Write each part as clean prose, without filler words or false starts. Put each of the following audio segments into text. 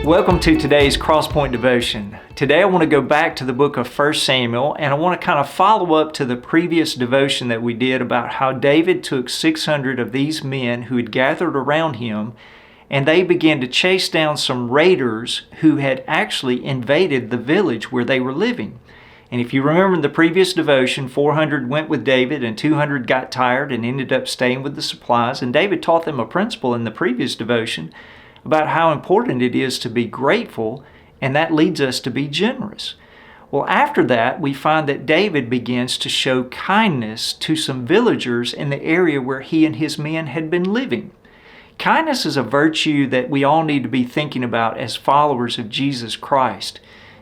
Welcome to today's Crosspoint Devotion. Today I want to go back to the book of 1 Samuel and I want to kind of follow up to the previous devotion that we did about how David took 600 of these men who had gathered around him and they began to chase down some raiders who had actually invaded the village where they were living. And if you remember in the previous devotion, 400 went with David and 200 got tired and ended up staying with the supplies. And David taught them a principle in the previous devotion about how important it is to be grateful, and that leads us to be generous. Well, after that, we find that David begins to show kindness to some villagers in the area where he and his men had been living. Kindness is a virtue that we all need to be thinking about as followers of Jesus Christ.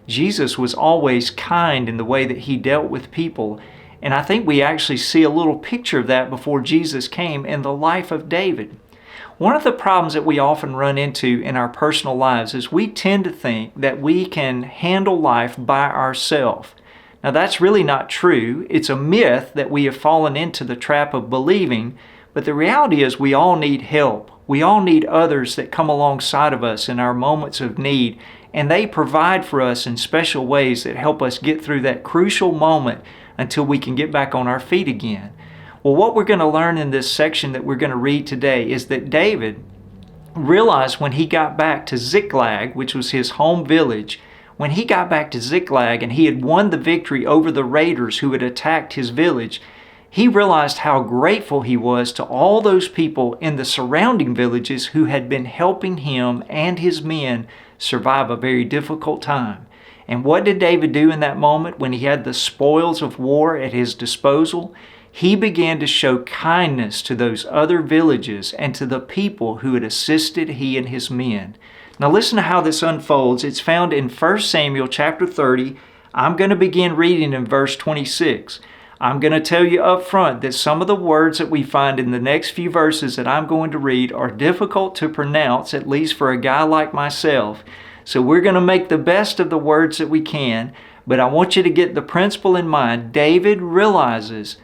Jesus was always kind in the way that he dealt with people, and I think we actually see a little picture of that before Jesus came in the life of David. One of the problems that we often run into in our personal lives is we tend to think that we can handle life by ourselves. Now that's really not true. It's a myth that we have fallen into the trap of believing, but the reality is we all need help. We all need others that come alongside of us in our moments of need, and they provide for us in special ways that help us get through that crucial moment until we can get back on our feet again. Well, what we're going to learn in this section that we're going to read today is that David realized when he got back to Ziklag, which was his home village, when he got back to Ziklag and he had won the victory over the raiders who had attacked his village, he realized how grateful he was to all those people in the surrounding villages who had been helping him and his men survive a very difficult time. And what did David do in that moment when he had the spoils of war at his disposal? He began to show kindness to those other villages and to the people who had assisted he and his men. Now listen to how this unfolds. It's found in 1 Samuel chapter 30. I'm going to begin reading in verse 26. I'm going to tell you up front that some of the words that we find in the next few verses that I'm going to read are difficult to pronounce, at least for a guy like myself. So we're going to make the best of the words that we can, but I want you to get the principle in mind. David realizes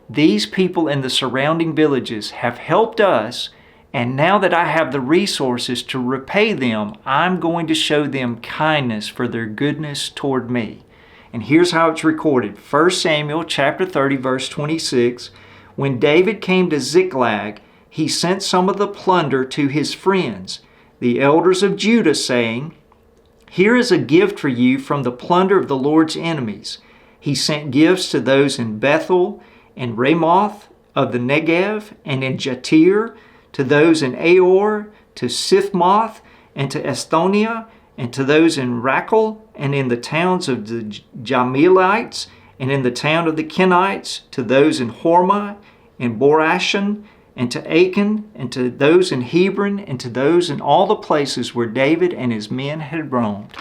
these people in the surrounding villages have helped us, and now that I have the resources to repay them, I'm going to show them kindness for their goodness toward me. And here's how it's recorded. 1 Samuel chapter 30, verse 26. When David came to Ziklag, he sent some of the plunder to his friends, the elders of Judah, saying, "Here is a gift for you from the plunder of the Lord's enemies." He sent gifts to those in Bethel and Ramoth of the Negev, and in Jatir, to those in Aor, to Sifmoth, and to Estonia, and to those in Rakel, and in the towns of the Jamilites, and in the town of the Kenites, to those in Hormah, and Borashan, and to Achan, and to those in Hebron, and to those in all the places where David and his men had roamed.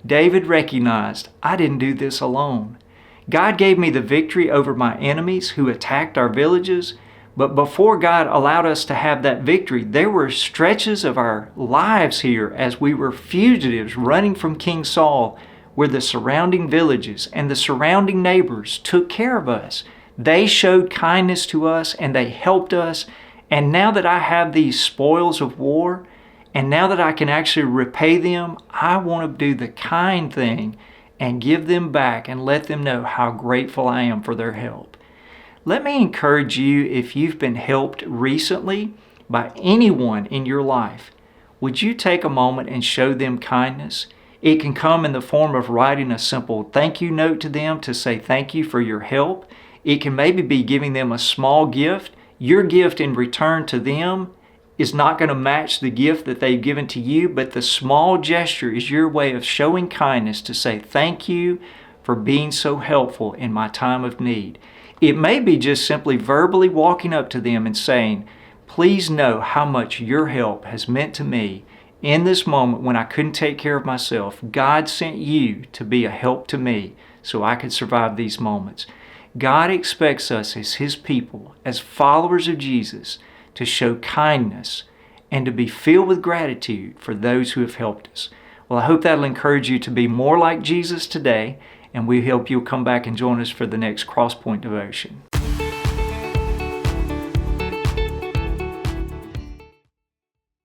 David recognized, I didn't do this alone. God gave me the victory over my enemies who attacked our villages, but before God allowed us to have that victory, there were stretches of our lives here as we were fugitives running from King Saul, where the surrounding villages and the surrounding neighbors took care of us. They showed kindness to us and they helped us. And now that I have these spoils of war, and now that I can actually repay them, I want to do the kind thing and give them back and let them know how grateful I am for their help. Let me encourage you, if you've been helped recently by anyone in your life, would you take a moment and show them kindness? It can come in the form of writing a simple thank you note to them to say thank you for your help. It can maybe be giving them a small gift. Your gift in return to them is not going to match the gift that they've given to you, but the small gesture is your way of showing kindness to say thank you for being so helpful in my time of need. It may be just simply verbally walking up to them and saying, please know how much your help has meant to me in this moment when I couldn't take care of myself. God sent you to be a help to me so I could survive these moments. God expects us as His people, as followers of Jesus, to show kindness and to be filled with gratitude for those who have helped us. Well, I hope that'll encourage you to be more like Jesus today, and we hope you'll come back and join us for the next Crosspoint Devotion.